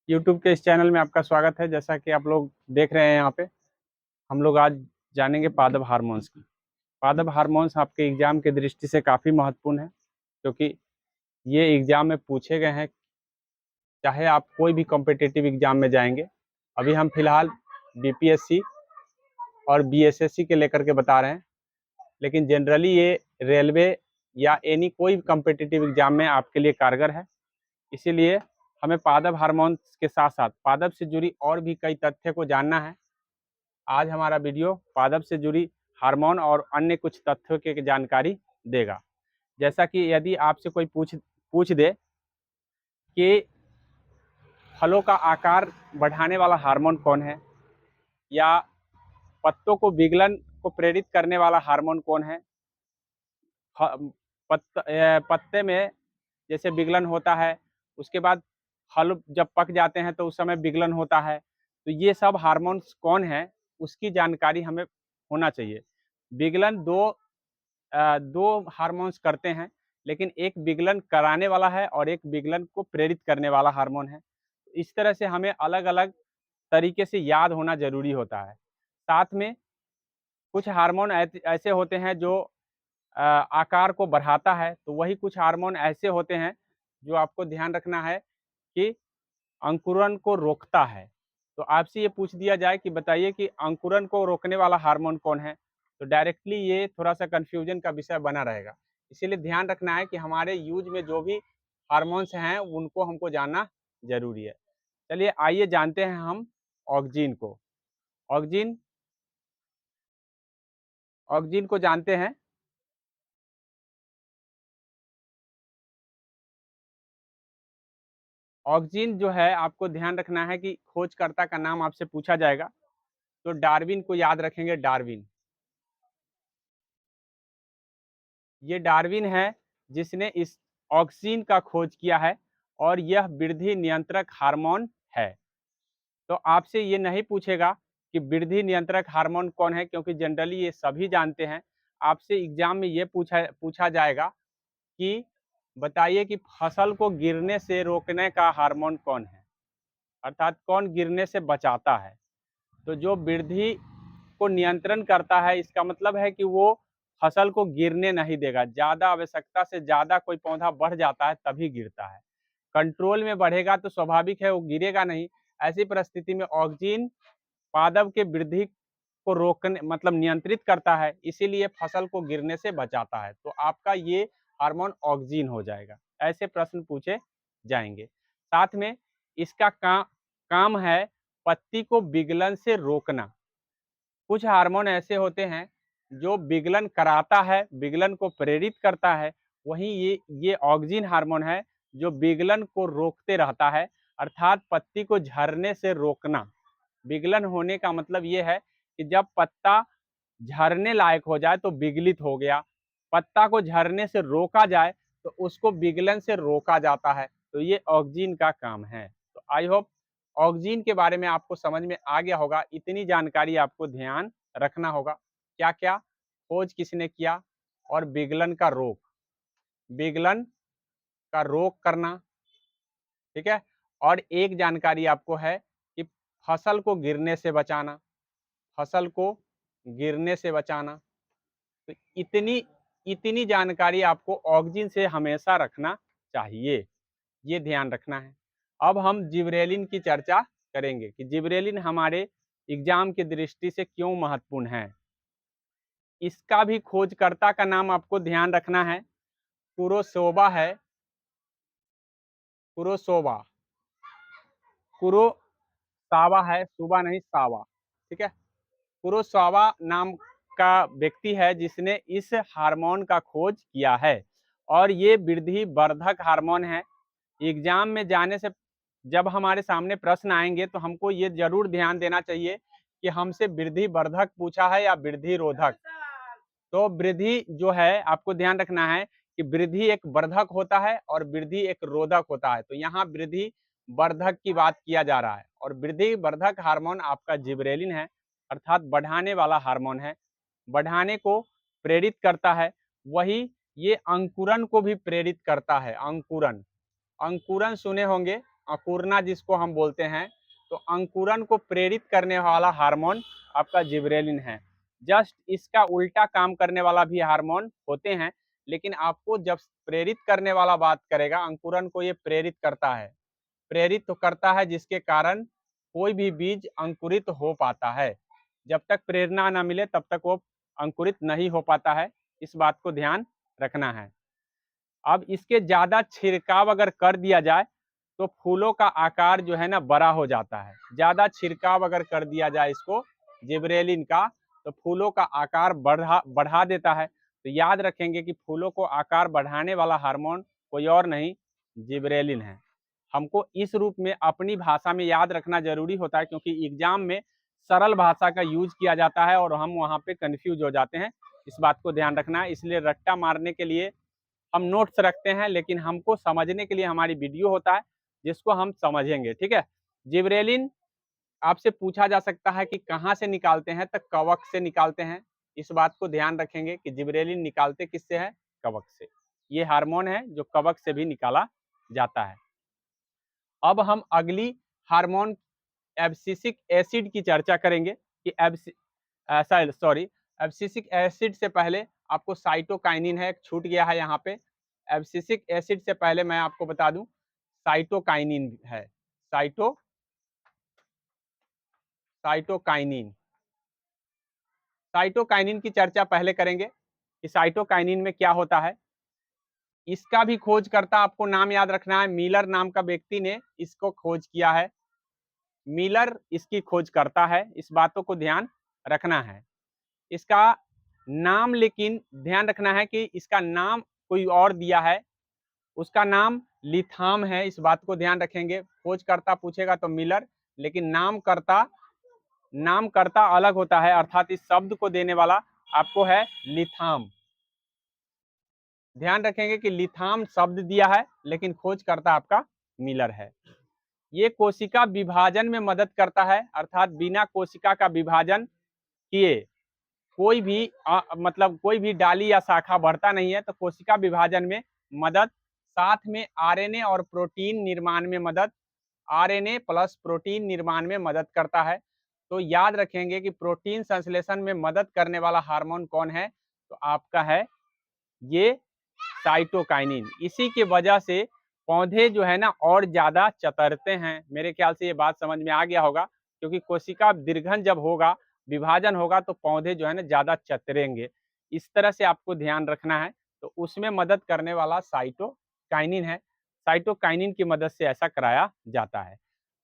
YouTube के इस channel में आपका स्वागत है। जैसा कि आप लोग देख रहे हैं यहाँ पे हम लोग आज जानेंगे पादप हार्मोन्स की। पादप हार्मोन्स आपके एग्जाम की दृष्टि से काफ़ी महत्वपूर्ण है, क्योंकि ये एग्जाम में पूछे गए हैं, चाहे आप कोई भी कॉम्पिटिटिव एग्जाम में जाएंगे। अभी हम फिलहाल बीपीएससी और बीएसएससी के लेकर के बता रहे हैं, लेकिन जनरली ये रेलवे या एनी कोई कॉम्पिटिटिव एग्जाम में आपके लिए कारगर है। इसीलिए हमें पादप हार्मोन्स के साथ साथ पादप से जुड़ी और भी कई तथ्य को जानना है। आज हमारा वीडियो पादप से जुड़ी हार्मोन और अन्य कुछ तथ्यों की जानकारी देगा। जैसा कि यदि आपसे कोई पूछ दे कि फलों का आकार बढ़ाने वाला हार्मोन कौन है, या पत्तों को विगलन को प्रेरित करने वाला हार्मोन कौन है, पत्ते में जैसे विगलन होता है, उसके बाद फल जब पक जाते हैं तो उस समय विगलन होता है, तो ये सब हार्मोन्स कौन है उसकी जानकारी हमें होना चाहिए। विगलन दो हार्मोन्स करते हैं, लेकिन एक विगलन कराने वाला है और एक विगलन को प्रेरित करने वाला हार्मोन है। इस तरह से हमें अलग अलग तरीके से याद होना जरूरी होता है। साथ में कुछ हार्मोन ऐसे होते हैं जो आकार को बढ़ाता है, तो वही कुछ हार्मोन ऐसे होते हैं जो आपको ध्यान रखना है कि अंकुरन को रोकता है। तो आपसे ये पूछ दिया जाए कि बताइए कि अंकुरन को रोकने वाला हार्मोन कौन है, तो डायरेक्टली ये थोड़ा सा कंफ्यूजन का विषय बना रहेगा। इसीलिए ध्यान रखना है कि हमारे यूज में जो भी हार्मोन्स हैं उनको हमको जानना जरूरी है। चलिए आइए जानते हैं हम ऑक्जीन को। ऑक्जीन ऑक्जीन को जानते हैं। ऑक्जीन जो है, आपको ध्यान रखना है कि खोजकर्ता का नाम आपसे पूछा जाएगा तो डार्विन को याद रखेंगे। डार्विन, ये डार्विन है जिसने इस ऑक्सीन का खोज किया है, और यह वृद्धि नियंत्रक हार्मोन है। तो आपसे ये नहीं पूछेगा कि वृद्धि नियंत्रक हार्मोन कौन है, क्योंकि जनरली ये सभी जानते हैं। आपसे एग्जाम में ये पूछा जाएगा कि बताइए कि फसल को गिरने से रोकने का हार्मोन कौन है, अर्थात कौन गिरने से बचाता है। तो जो वृद्धि को नियंत्रण करता है, इसका मतलब है कि वो फसल को गिरने नहीं देगा। ज़्यादा आवश्यकता से ज़्यादा कोई पौधा बढ़ जाता है तभी गिरता है। कंट्रोल में बढ़ेगा तो स्वाभाविक है वो गिरेगा नहीं। ऐसी परिस्थिति में ऑक्सीन पादप के वृद्धि को रोकने मतलब नियंत्रित करता है, इसीलिए फसल को गिरने से बचाता है। तो आपका ये हार्मोन ऑक्सीन हो जाएगा। ऐसे प्रश्न पूछे जाएंगे। साथ में इसका काम है पत्ती को विगलन से रोकना। कुछ हार्मोन ऐसे होते हैं जो विगलन कराता है, विगलन को प्रेरित करता है। वहीं ये ऑक्सीन हार्मोन है जो विगलन को रोकते रहता है, अर्थात पत्ती को झरने से रोकना। विगलन होने का मतलब ये है कि जब पत्ता झरने लायक हो जाए तो विगलित हो गया। पत्ता को झरने से रोका जाए तो उसको विगलन से रोका जाता है। तो ये ऑक्सीन का काम है। तो आई होप ऑक्सीन के बारे में आपको समझ में आ गया होगा। इतनी जानकारी आपको ध्यान रखना होगा। क्या क्या खोज किसने किया, और विगलन का रोक, विगलन का रोक करना, ठीक है। और एक जानकारी आपको है कि फसल को गिरने से बचाना, फसल को गिरने से बचाना। तो इतनी इतनी जानकारी आपको ऑक्सीन से हमेशा रखना चाहिए, ये ध्यान रखना है। अब हम जिबरेलिन की चर्चा करेंगे कि जिबरेलिन हमारे एग्जाम की दृष्टि से क्यों महत्वपूर्ण है। इसका भी खोजकर्ता का नाम आपको ध्यान रखना है, कुरोसोवा है। कुरोसोवा, कुरोसावा है, सुबा नहीं सावा, ठीक है। कुरोसावा नाम का व्यक्ति है जिसने इस हार्मोन का खोज किया है, और ये वृद्धि वर्धक हार्मोन है। एग्जाम में जाने से जब हमारे सामने प्रश्न आएंगे तो हमको ये जरूर ध्यान देना चाहिए कि हमसे वृद्धि वर्धक पूछा है या वृद्धि रोधक। तो वृद्धि जो है आपको ध्यान रखना है कि वृद्धि एक वर्धक होता है और वृद्धि एक रोधक होता है। तो यहाँ वृद्धि वर्धक की बात किया जा रहा है, और वृद्धि वर्धक हार्मोन आपका जिबरेलिन है, अर्थात बढ़ाने वाला हार्मोन है। बढ़ाने को प्रेरित करता है, वही ये अंकुरन को भी प्रेरित करता है। अंकुरन, अंकुरन सुने होंगे, अंकुरना जिसको हम बोलते हैं, तो अंकुरन को प्रेरित करने वाला हार्मोन आपका जिबरेलिन है। जस्ट इसका उल्टा काम करने वाला भी हार्मोन होते हैं, लेकिन आपको जब प्रेरित करने वाला बात करेगा, अंकुरन को ये प्रेरित करता है, प्रेरित तो करता है, जिसके कारण कोई भी बीज अंकुरित हो पाता है। जब तक प्रेरणा ना मिले तब तक वो अंकुरित नहीं हो पाता है, इस बात को ध्यान रखना है। अब इसके ज़्यादा छिड़काव अगर कर दिया जाए तो फूलों का आकार जो है ना बड़ा हो जाता है। ज़्यादा छिड़काव अगर कर दिया जाए इसको जिबरेलिन का, तो फूलों का आकार बढ़ा देता है। तो याद रखेंगे कि फूलों को आकार बढ़ाने वाला हार्मोन कोई और नहीं, जिबरेलिन है। हमको इस रूप में अपनी भाषा में याद रखना जरूरी होता है, क्योंकि एग्जाम में सरल भाषा का यूज किया जाता है और हम वहाँ पे कंफ्यूज हो जाते हैं। इस बात को ध्यान रखना है। इसलिए रट्टा मारने के लिए हम नोट्स रखते हैं, लेकिन हमको समझने के लिए हमारी वीडियो होता है, जिसको हम समझेंगे। ठीक है। जिब्रेलिन आपसे पूछा जा सकता है कि कहाँ से निकालते हैं, तो कवक से निकालते हैं। इस बात को ध्यान रखेंगे कि जिब्रेलिन निकालते किससे है, कवक से। ये हार्मोन है जो कवक से भी निकाला जाता है। अब हम अगली हार्मोन एब्सिसिक एसिड की चर्चा करेंगे कि एब्सिसिक एसिड से पहले आपको साइटोकाइनिन है, छूट गया है यहाँ पे। एब्सिसिक एसिड से पहले मैं आपको बता दूं साइटोकाइनिन है। साइटोकाइनिन साइटोकाइनिन की चर्चा पहले करेंगे कि साइटोकाइनिन में क्या होता है। इसका भी खोजकर्ता आपको नाम याद रखना है, मिलर नाम का व्यक्ति ने इसको खोज किया है। मिलर इसकी खोज करता है, इस बातों को ध्यान रखना है। इसका नाम लेकिन ध्यान रखना है कि इसका नाम कोई और दिया है, उसका नाम लिथाम है, इस बात को ध्यान रखेंगे। खोजकर्ता पूछेगा तो मिलर, लेकिन नामकर्ता अलग होता है, अर्थात इस शब्द को देने वाला आपको है लिथाम। ध्यान रखेंगे कि लिथाम शब्द दिया है, लेकिन खोजकर्ता आपका मिलर है। ये कोशिका विभाजन में मदद करता है, अर्थात बिना कोशिका का विभाजन किए कोई भी मतलब कोई भी डाली या शाखा बढ़ता नहीं है। तो कोशिका विभाजन में मदद, साथ में आरएनए और प्रोटीन निर्माण में मदद, आरएनए प्लस प्रोटीन निर्माण में मदद करता है। तो याद रखेंगे कि प्रोटीन संश्लेषण में मदद करने वाला हार्मोन कौन है, तो आपका है ये साइटोकाइनिन। इसी की वजह से पौधे जो है ना और ज्यादा चतरते हैं। मेरे ख्याल से ये बात समझ में आ गया होगा, क्योंकि कोशिका दीर्घन जब होगा, विभाजन होगा, तो पौधे जो है ना ज्यादा चतरेंगे। इस तरह से आपको ध्यान रखना है। तो उसमें मदद करने वाला साइटोकाइनिन है। साइटोकाइनिन की मदद से ऐसा कराया जाता है।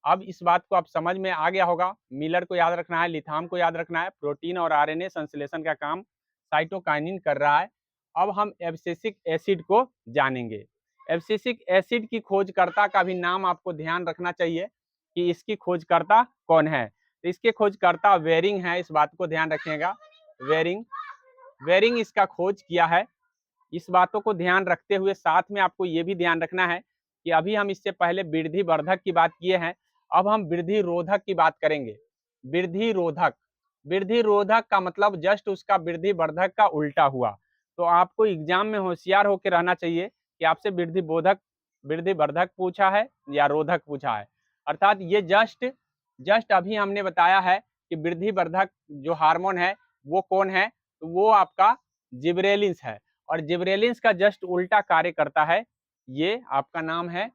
अब इस बात को आप समझ में आ गया होगा। मिलर को याद रखना है, लिथाम को याद रखना है। प्रोटीन और आरएनए संश्लेषण का काम साइटोकाइनिन कर रहा है। अब हम एब्सिसिक एसिड को जानेंगे। एब्सिसिक एसिड की खोजकर्ता का भी नाम आपको ध्यान रखना चाहिए कि इसकी खोजकर्ता कौन है। तो इसके खोजकर्ता वेरिंग है, इस बात को ध्यान रखिएगा। वेरिंग इसका खोज किया है। इस बातों को ध्यान रखते हुए साथ में आपको ये भी ध्यान रखना है कि अभी हम इससे पहले वृद्धि वर्धक की बात किए हैं, अब हम वृद्धि रोधक की बात करेंगे। वृद्धि रोधक का मतलब जस्ट उसका वृद्धि वर्धक का उल्टा हुआ। तो आपको एग्जाम में होशियार होकर रहना चाहिए कि आपसे वृद्धि वर्धक पूछा है या रोधक पूछा है। अर्थात ये जस्ट अभी हमने बताया है कि वृद्धि वर्धक जो हार्मोन है वो कौन है, तो वो आपका जिब्रेलिन्स है। और जिब्रेलिन्स का जस्ट उल्टा कार्य करता है, ये आपका नाम है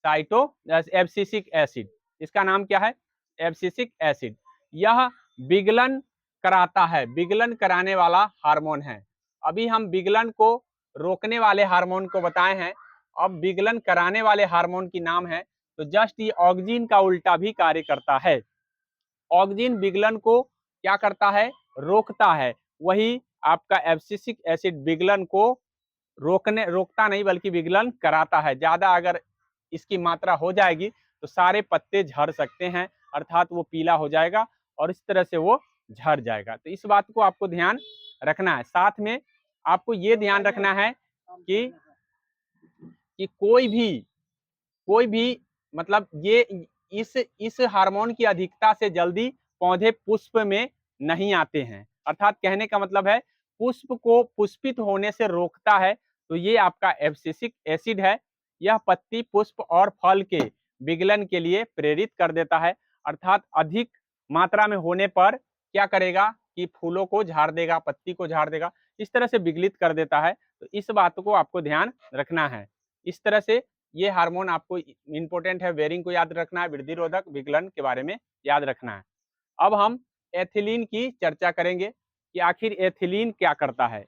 एब्सिसिक एसिड। इसका नाम क्या है, एब्सिसिक एसिड। यह विगलन कराता है, विगलन कराने वाला हार्मोन है। अभी हम विगलन को रोकने वाले हार्मोन को बताए हैं, अब विगलन कराने वाले हार्मोन की नाम है। तो जस्ट ये ऑक्सिन का उल्टा भी कार्य करता है। ऑक्सिन विगलन को क्या करता है, रोकता है। वही आपका एब्सिसिक एसिड विगलन को रोकता नहीं बल्कि विगलन कराता है। ज्यादा अगर इसकी मात्रा हो जाएगी तो सारे पत्ते झड़ सकते हैं, अर्थात वो पीला हो जाएगा और इस तरह से वो झड़ जाएगा। तो इस बात को आपको ध्यान रखना है। साथ में आपको ये ध्यान रखना है कि कोई भी मतलब ये इस हार्मोन की अधिकता से जल्दी पौधे पुष्प में नहीं आते हैं। अर्थात कहने का मतलब है पुष्प को पुष्पित होने से रोकता है। तो ये आपका एब्सिसिक एसिड है। यह पत्ती, पुष्प और फल के विगलन के लिए प्रेरित कर देता है, अर्थात अधिक मात्रा में होने पर क्या करेगा कि फूलों को झाड़ देगा, पत्ती को झाड़ देगा, इस तरह से विगलित कर देता है। तो इस बात को आपको ध्यान रखना है। इस तरह से ये हार्मोन आपको इंपॉर्टेंट है, बेरिंग को याद रखना है, वृद्धि रोधक विगलन के बारे में याद रखना है। अब हम एथिलीन की चर्चा करेंगे कि आखिर एथिलीन क्या करता है।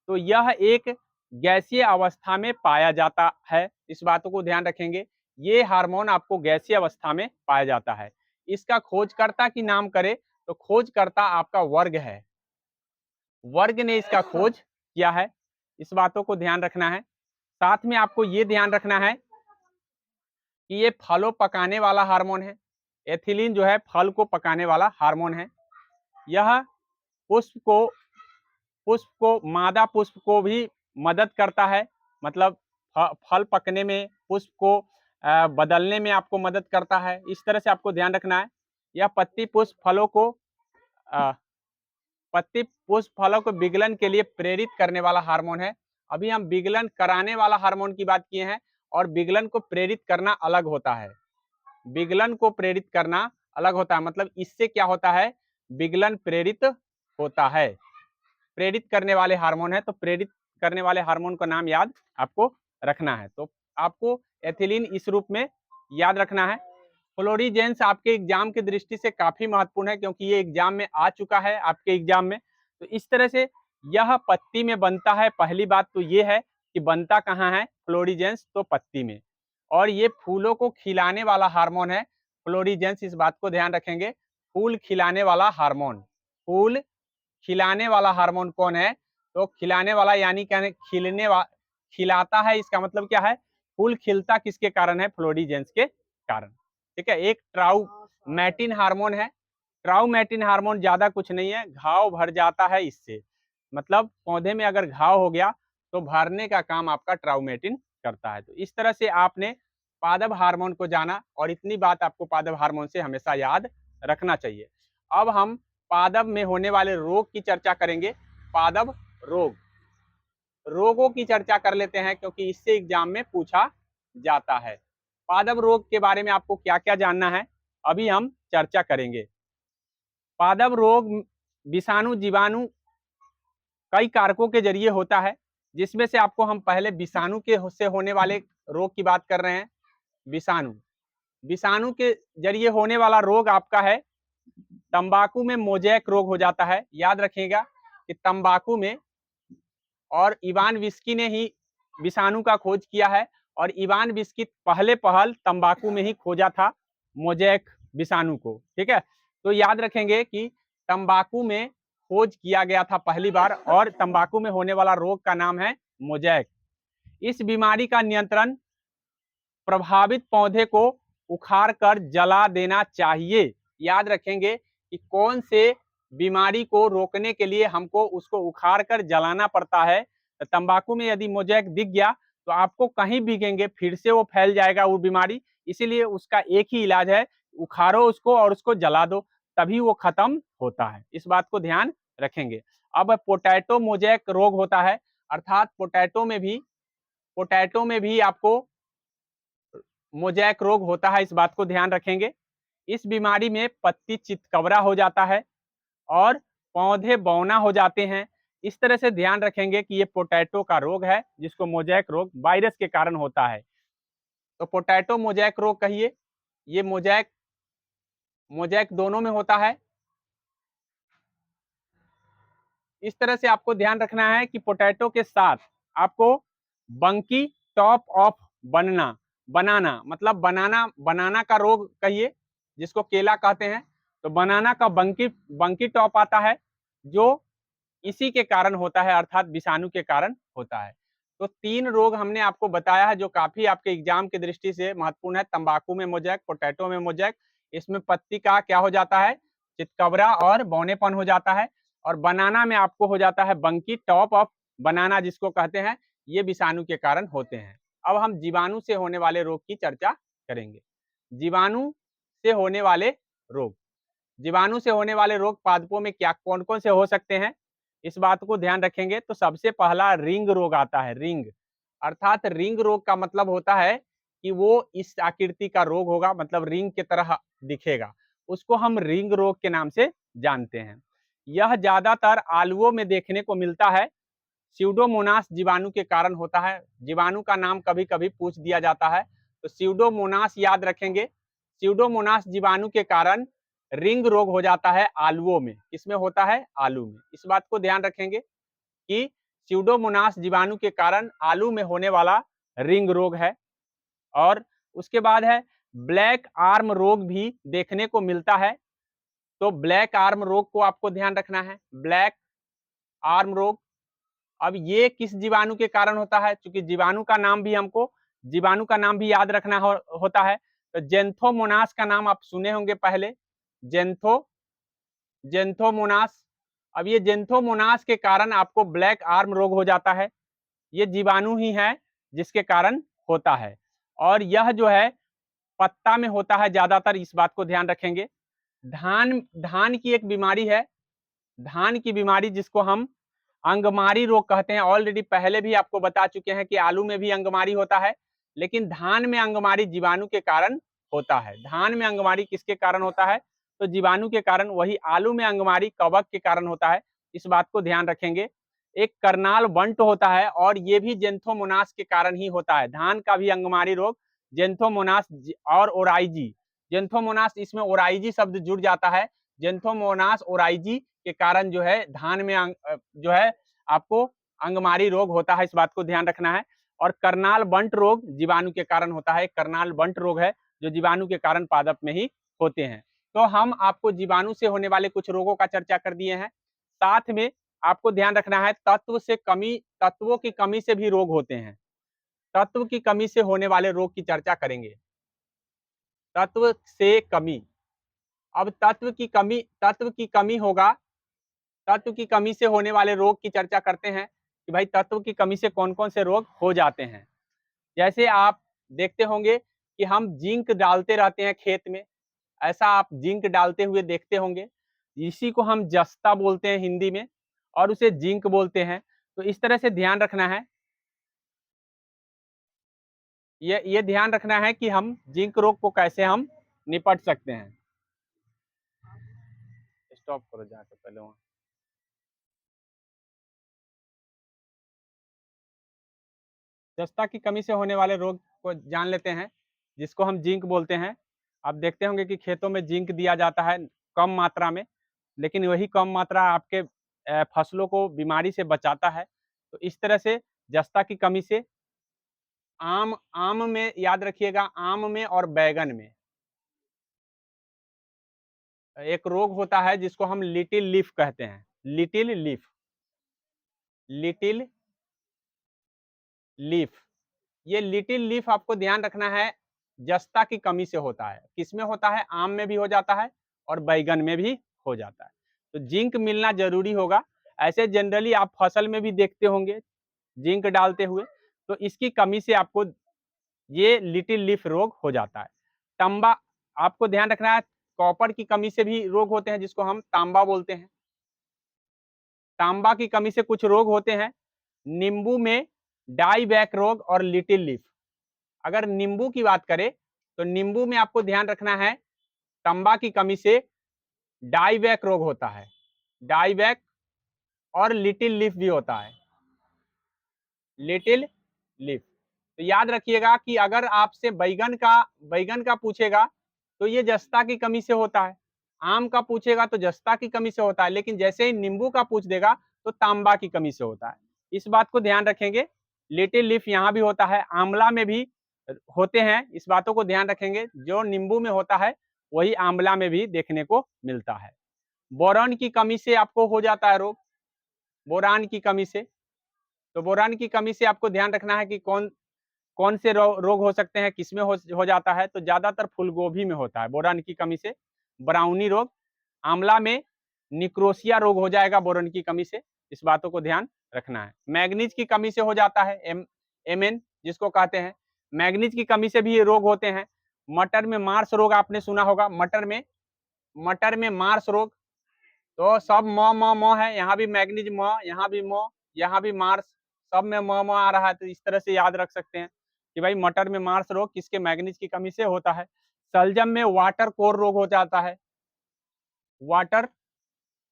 तो यह एक गैसीय अवस्था में पाया जाता है, इस बातों को ध्यान रखेंगे। ये हार्मोन आपको गैसीय अवस्था में पाया जाता है। इसका खोजकर्ता की नाम करें तो खोजकर्ता आपका वर्ग है, वर्ग ने इसका खोज किया है, इस बातों को ध्यान रखना है। साथ में आपको ये ध्यान रखना है कि ये फलों पकाने वाला हार्मोन है। एथिलीन जो है फल को पकाने वाला हार्मोन है। यह पुष्प को मादा पुष्प को भी मदद करता है, मतलब फल पकने में, पुष्प को बदलने में आपको मदद करता है। इस तरह से आपको ध्यान रखना है। यह पत्ती पुष्प फलों को विगलन के लिए प्रेरित करने वाला हार्मोन है। अभी हम विगलन कराने वाला हार्मोन की बात किए हैं और विगलन को प्रेरित करना अलग होता है। विगलन को प्रेरित करना अलग होता है, मतलब इससे क्या होता है, विगलन प्रेरित होता है। प्रेरित करने वाले हार्मोन है, तो प्रेरित करने वाले हार्मोन का नाम याद आपको रखना है। तो आपको एथिलीन इस रूप में याद रखना है। फ्लोरीजेंस आपके एग्जाम की दृष्टि से काफी महत्वपूर्ण है, क्योंकि ये एग्जाम में आ चुका है आपके एग्जाम में। तो इस तरह से यह पत्ती में बनता है। पहली बात तो ये है कि बनता कहाँ है फ्लोरीजेंस, तो पत्ती में। और ये फूलों को खिलाने वाला हार्मोन है फ्लोरीजेंस, इस बात को ध्यान रखेंगे। फूल खिलाने वाला हार्मोन, फूल खिलाने वाला हार्मोन कौन है, तो खिलाने वाला यानी क्या, खिलाता है, इसका मतलब क्या है, फूल खिलता किसके कारण है, फ्लोरीजेंस के कारण। ठीक है। एक ट्राउमेटिन हार्मोन है। ट्राउमेटिन हार्मोन ज्यादा कुछ नहीं है, घाव भर जाता है इससे, मतलब पौधे में अगर घाव हो गया तो भरने का काम आपका ट्राउमेटिन करता है। तो इस तरह से आपने पादप हार्मोन को जाना, और इतनी बात आपको पादप हार्मोन से हमेशा याद रखना चाहिए। अब हम पादप में होने वाले रोग की चर्चा करेंगे। पादप रोगों की चर्चा कर लेते हैं, क्योंकि इससे एग्जाम में पूछा जाता है। पादप रोग के बारे में आपको क्या क्या जानना है, अभी हम चर्चा करेंगे। पादप रोग विषाणु जीवाणु कई कारकों के जरिए होता है, जिसमें से आपको हम पहले विषाणु के से होने वाले रोग की बात कर रहे हैं। विषाणु के जरिए होने वाला रोग आपका है, तंबाकू में मोजैक रोग हो जाता है। याद रखिएगा कि तंबाकू में, और इवान विस्की ने ही विषाणु का खोज किया है, और इवान विस्की पहल तंबाकू में ही खोजा था मोजैक विषाणु को। ठीक है। तो याद रखेंगे कि तंबाकू में खोज किया गया था पहली बार, और तंबाकू में होने वाला रोग का नाम है मोजैक। इस बीमारी का नियंत्रण प्रभावित पौधे को उखाड़ कर जला देना चाहिए। याद रखेंगे कि कौन से बीमारी को रोकने के लिए हमको उसको उखाड़ कर जलाना पड़ता है। तो तंबाकू में यदि मोजैक दिख गया तो आपको कहीं भीगेंगे फिर से वो फैल जाएगा वो बीमारी, इसीलिए उसका एक ही इलाज है, उखाड़ो उसको और उसको जला दो, तभी वो खत्म होता है। इस बात को ध्यान रखेंगे। अब पोटैटो मोजैक रोग होता है, अर्थात पोटैटो में भी आपको मोजैक रोग होता है, इस बात को ध्यान रखेंगे। इस बीमारी में पत्ती चितकबरा हो जाता है और पौधे बौना हो जाते हैं। इस तरह से ध्यान रखेंगे कि ये पोटैटो का रोग है, जिसको मोजैक रोग वायरस के कारण होता है। तो पोटैटो मोजैक रोग कहिए, ये मोजैक दोनों में होता है। इस तरह से आपको ध्यान रखना है कि पोटैटो के साथ आपको बंकी टॉप ऑफ बनाना मतलब बनाना का रोग कहिए, जिसको केला कहते हैं। तो बनाना का बंकी टॉप आता है, जो इसी के कारण होता है, अर्थात विषाणु के कारण होता है। तो 3 रोग हमने आपको बताया है, जो काफी आपके एग्जाम की दृष्टि से महत्वपूर्ण है। तंबाकू में मोजैक, पोटैटो में मोजैक, इसमें पत्ती का क्या हो जाता है, चितकबरा और बौनेपन हो जाता है। और बनाना में आपको हो जाता है बंकी टॉप ऑफ बनाना, जिसको कहते हैं, ये विषाणु के कारण होते हैं। अब हम जीवाणु से होने वाले रोग की चर्चा करेंगे। जीवाणु से होने वाले रोग, जीवाणु से होने वाले रोग पादपों में क्या कौन कौन से हो सकते हैं, इस बात को ध्यान रखेंगे। तो सबसे पहला रिंग रोग आता है। रिंग, अर्थात रिंग रोग का मतलब होता है कि वो इस आकृति का रोग होगा, मतलब रिंग की तरह दिखेगा, उसको हम रिंग रोग के नाम से जानते हैं। यह ज्यादातर आलुओं में देखने को मिलता है। स्यूडोमोनास जीवाणु के कारण होता है। जीवाणु का नाम कभी कभी पूछ दिया जाता है, तो स्यूडोमोनास याद रखेंगे। स्यूडोमोनास जीवाणु के कारण रिंग रोग हो जाता है आलुओं में। किसमें होता है? आलू में। इस बात को ध्यान रखेंगे कि स्यूडोमोनास जीवाणु के कारण आलू में होने वाला रिंग रोग है। और उसके बाद है ब्लैक आर्म रोग भी देखने को मिलता है। तो ब्लैक आर्म रोग को आपको ध्यान रखना है, ब्लैक आर्म रोग। अब ये किस जीवाणु के कारण होता है? क्योंकि जीवाणु का नाम भी याद रखना होता है। तो जेंथोमोनास का नाम आप सुने होंगे पहले, जेंथोमोनास। अब ये जेंथोमोनास के कारण आपको ब्लैक आर्म रोग हो जाता है। ये जीवाणु ही है जिसके कारण होता है। और यह जो है पत्ता में होता है ज्यादातर, इस बात को ध्यान रखेंगे। धान धान की एक बीमारी है, धान की बीमारी जिसको हम अंगमारी रोग कहते हैं। ऑलरेडी पहले भी आपको बता चुके हैं कि आलू में भी अंगमारी होता है, लेकिन धान में अंगमारी जीवाणु के कारण होता है। धान में अंगमारी किसके कारण होता है? तो जीवाणु के कारण। वही आलू में अंगमारी कवक के कारण होता है, इस बात को ध्यान रखेंगे। एक करनाल बंट होता है और ये भी जेंथोमोनास के कारण ही होता है। धान का भी अंगमारी रोग जेंथोमोनास और ओराइजी, जेंथोमोनास इसमें ओराइजी शब्द जुड़ जाता है। जेंथोमोनास ओराइजी के कारण जो है धान में जो है आपको अंगमारी रोग होता है, इस बात को ध्यान रखना है। और करनाल बंट रोग जीवाणु के कारण होता है। करनाल बंट रोग है जो जीवाणु के कारण पादप में ही होते हैं। तो हम आपको जीवाणु से होने वाले कुछ रोगों का चर्चा कर दिए हैं। साथ में आपको ध्यान रखना है तत्वों की कमी से भी रोग होते हैं। तत्व की कमी से होने वाले रोग की चर्चा करेंगे। तत्व से कमी। अब तत्व की कमी होगा, तत्व की कमी से होने वाले रोग की चर्चा करते हैं कि भाई तत्व की कमी से कौन कौन से रोग हो जाते हैं। जैसे आप देखते होंगे कि हम जिंक डालते रहते हैं खेत में, ऐसा आप जिंक डालते हुए देखते होंगे। इसी को हम जस्ता बोलते हैं हिंदी में, और उसे जिंक बोलते हैं। तो इस तरह से ध्यान रखना है, ये ध्यान रखना है कि हम जिंक रोग को कैसे हम निपट सकते हैं। स्टॉप करो जाके पहले वहां। जस्ता की कमी से होने वाले रोग को जान लेते हैं, जिसको हम जिंक बोलते हैं। आप देखते होंगे कि खेतों में जिंक दिया जाता है कम मात्रा में, लेकिन वही कम मात्रा आपके फसलों को बीमारी से बचाता है। तो इस तरह से जस्ता की कमी से आम आम में याद रखिएगा, आम में और बैगन में एक रोग होता है जिसको हम लिटिल लीफ कहते हैं। Little leaf, little leaf. ये लिटिल लीफ आपको ध्यान रखना है, जस्ता की कमी से होता है। किसमें होता है? आम में भी हो जाता है और बैगन में भी हो जाता है। तो जिंक मिलना जरूरी होगा। ऐसे जनरली आप फसल में भी देखते होंगे जिंक डालते हुए। तो इसकी कमी से आपको ये लिटिल लीफ रोग हो जाता है। तांबा, आपको ध्यान रखना है, कॉपर की कमी से भी रोग होते हैं जिसको हम तांबा बोलते हैं। तांबा की कमी से कुछ रोग होते हैं। नींबू में डाई बैक रोग और लिटिल लीफ। अगर नींबू की बात करें तो नींबू में आपको ध्यान रखना है, तांबा की कमी से डाईबैक रोग होता है। डाईबैक और लिटिल लीफ भी होता है, लिटिल लीफ। तो याद रखिएगा कि अगर आपसे बैगन का पूछेगा तो ये जस्ता की कमी से होता है। आम का पूछेगा तो जस्ता की कमी से होता है, लेकिन जैसे ही नींबू का पूछ देगा तो तांबा की कमी से होता है। इस बात को ध्यान रखेंगे। लिटिल लीफ यहाँ भी होता है, आंवला में भी होते हैं। इस बातों को ध्यान रखेंगे, जो नींबू में होता है वही आंवला में भी देखने को मिलता है। बोरान की कमी से आपको हो जाता है रोग, बोरान की कमी से। तो बोरान की कमी से आपको ध्यान रखना है कि कौन कौन से रोग हो सकते हैं, किसमें हो जाता है। तो ज्यादातर फूलगोभी में होता है बोरान की कमी से ब्राउनी रोग। आंवला में निक्रोसिया रोग हो जाएगा बोरान की कमी से। इस बातों को ध्यान रखना है। मैग्नीज की कमी से हो जाता है एमएन जिसको कहते हैं, मैग्नीज की कमी से भी ये रोग होते हैं। मटर में मार्स रोग आपने सुना होगा, मटर में मार्स रोग। तो सब म है, यहाँ भी मैग्नीज म, यहाँ भी म, यहाँ भी मार्स, सब में म आ रहा है। तो इस तरह से याद रख सकते हैं कि भाई मटर में मार्स रोग किसके मैग्नीज की कमी से होता है। शलजम में वाटर कोर रोग हो जाता है, वाटर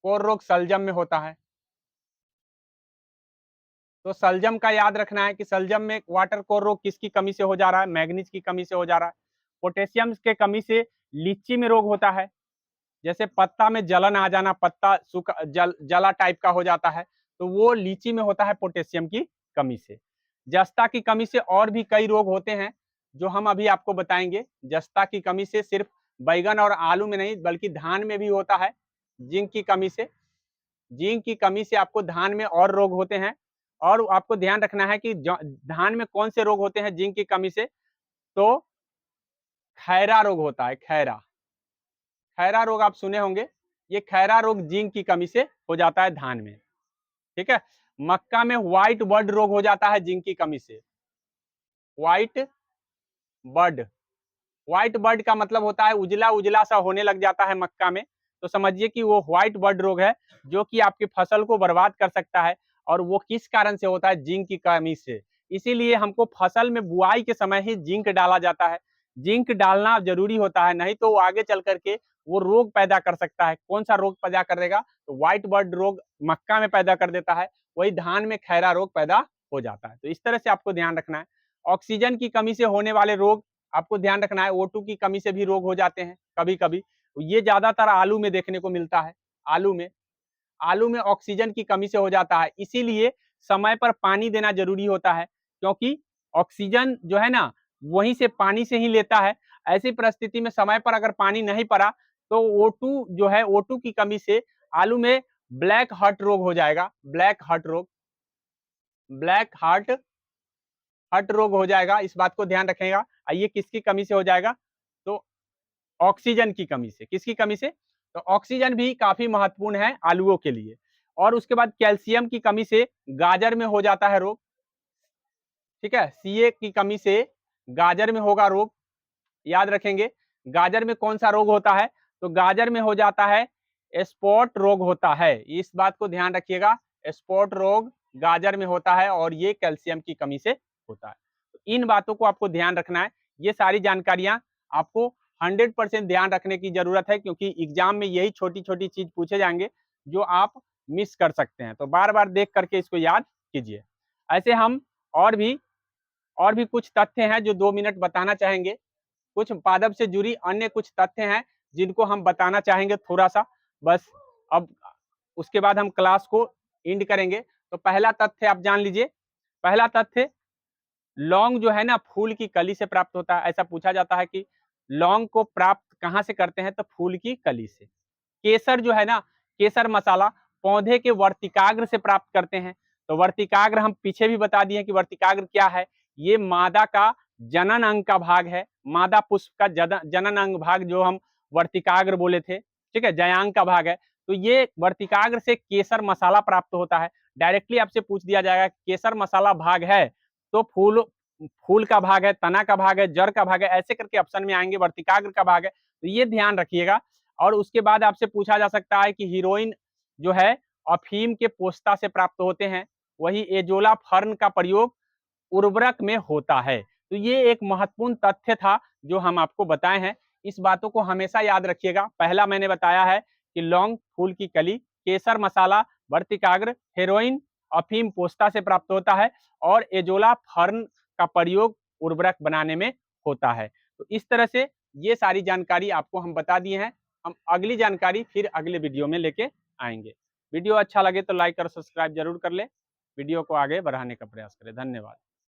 कोर रोग शलजम में होता है। तो शलजम का याद रखना है कि शलजम में वाटर कोर रोग किसकी कमी से हो जा रहा है, मैग्नीज की कमी से हो जा रहा है। पोटेशियम के कमी से लीची में रोग होता है, जैसे पत्ता में जलन आ जाना, पत्ता सूखा जला टाइप का हो जाता है, तो वो लीची में होता है पोटेशियम की कमी से। जस्ता की कमी से और भी कई रोग होते हैं जो हम अभी आपको बताएंगे। जस्ता की कमी से सिर्फ बैगन और आलू में नहीं बल्कि धान में भी होता है। जिंक की कमी से, जिंक की कमी से आपको धान में और रोग होते हैं। और आपको ध्यान रखना है कि धान में कौन से रोग होते हैं जिंक की कमी से, तो खैरा रोग होता है। खैरा खैरा रोग आप सुने होंगे, ये खैरा रोग जिंक की कमी से हो जाता है धान में। ठीक है। मक्का में व्हाइट बर्ड रोग हो जाता है जिंक की कमी से। व्हाइट बर्ड, व्हाइट बर्ड का मतलब होता है उजला उजला सा होने लग जाता है मक्का में, तो समझिए कि वो व्हाइट बर्ड रोग है जो कि आपकी फसल को बर्बाद कर सकता है। और वो किस कारण से होता है, जिंक की कमी से। इसीलिए हमको फसल में बुआई के समय ही जिंक डाला जाता है। जिंक डालना जरूरी होता है, नहीं तो वो आगे चल करके वो रोग पैदा कर सकता है। कौन सा रोग पैदा करेगा, तो व्हाइट बर्ड रोग मक्का में पैदा कर देता है, वही धान में खैरा रोग पैदा हो जाता है। तो इस तरह से आपको ध्यान रखना है। ऑक्सीजन की कमी से होने वाले रोग आपको ध्यान रखना है। O2 की कमी से भी रोग हो जाते हैं कभी कभी, ये ज्यादातर आलू में देखने को मिलता है। आलू में ऑक्सीजन की कमी से हो जाता है, इसीलिए समय पर पानी देना जरूरी होता है, क्योंकि ऑक्सीजन जो है ना वहीं से पानी से ही लेता है। ऐसी परिस्थिति में समय पर अगर पानी नहीं पड़ा तो O2 जो है, O2 की कमी से आलू में ब्लैक हार्ट रोग हो जाएगा। ब्लैक हार्ट रोग, ब्लैक हार्ट रोग हो जाएगा, इस बात को ध्यान रखेगा। ये किसकी कमी से हो जाएगा, तो ऑक्सीजन की कमी से। किसकी कमी से, तो ऑक्सीजन भी काफी महत्वपूर्ण है आलूओं के लिए। और उसके बाद कैल्शियम की कमी से गाजर में हो जाता है रोग। ठीक है, सीए की कमी से गाजर में होगा रोग, याद रखेंगे। गाजर में कौन सा रोग होता है, तो गाजर में हो जाता है स्पॉट रोग होता है, इस बात को ध्यान रखिएगा। स्पॉट रोग गाजर में होता है और ये कैल्शियम की कमी से होता है। तो इन बातों को आपको ध्यान रखना है। ये सारी जानकारियां आपको 100% ध्यान रखने की जरूरत है, क्योंकि एग्जाम में यही छोटी छोटी चीज पूछे जाएंगे जो आप मिस कर सकते हैं। तो बार बार देख करके इसको याद कीजिए। ऐसे हम और भी और भी कुछ तथ्य हैं जो 2 मिनट बताना चाहेंगे। कुछ पादप से जुड़ी अन्य कुछ तथ्य हैं जिनको हम बताना चाहेंगे थोड़ा सा, बस। अब उसके बाद हम क्लास को एंड करेंगे। तो पहला तथ्य आप जान लीजिए। पहला तथ्य, लौंग जो है ना फूल की कली से प्राप्त होता है। ऐसा पूछा जाता है कि लौंग को प्राप्त कहाँ से करते हैं, तो फूल की कली से। केसर जो है ना, केसर मसाला पौधे के वर्तिकाग्र से प्राप्त करते हैं। तो वर्तिकाग्र हम पीछे भी बता दिए कि वर्तिकाग्र क्या है, ये मादा का जनन अंग का भाग है। मादा पुष्प का जनन अंग भाग जो हम वर्तिकाग्र बोले थे, ठीक है, जयांग का भाग है। तो ये वर्तिकाग्र से केसर मसाला प्राप्त होता है। डायरेक्टली आपसे पूछ दिया जाएगा केसर मसाला भाग है, तो फूल फूल का भाग है, तना का भाग है, जड़ का भाग है, ऐसे करके ऑप्शन में आएंगे वर्तिकाग्र का भाग है। तो ये ध्यान रखिएगा। और उसके बाद आपसे पूछा जा सकता है कि हीरोइन जो है अफीम के पोस्ता से प्राप्त होते हैं, वही एजोला फर्न का प्रयोग उर्वरक में होता है। तो ये एक महत्वपूर्ण तथ्य था जो हम आपको बताए हैं। इस बातों को हमेशा याद रखिएगा। पहला मैंने बताया है कि लौंग फूल की कली, केसर मसाला वर्तिकाग्र, हेरोइन अफीम पोस्ता से प्राप्त होता है, और एजोला फर्न का प्रयोग उर्वरक बनाने में होता है। तो इस तरह से ये सारी जानकारी आपको हम बता दिए हैं। हम अगली जानकारी फिर अगले वीडियो में लेके आएंगे। वीडियो अच्छा लगे तो लाइक और सब्सक्राइब जरूर कर ले। वीडियो को आगे बढ़ाने का प्रयास करें। धन्यवाद।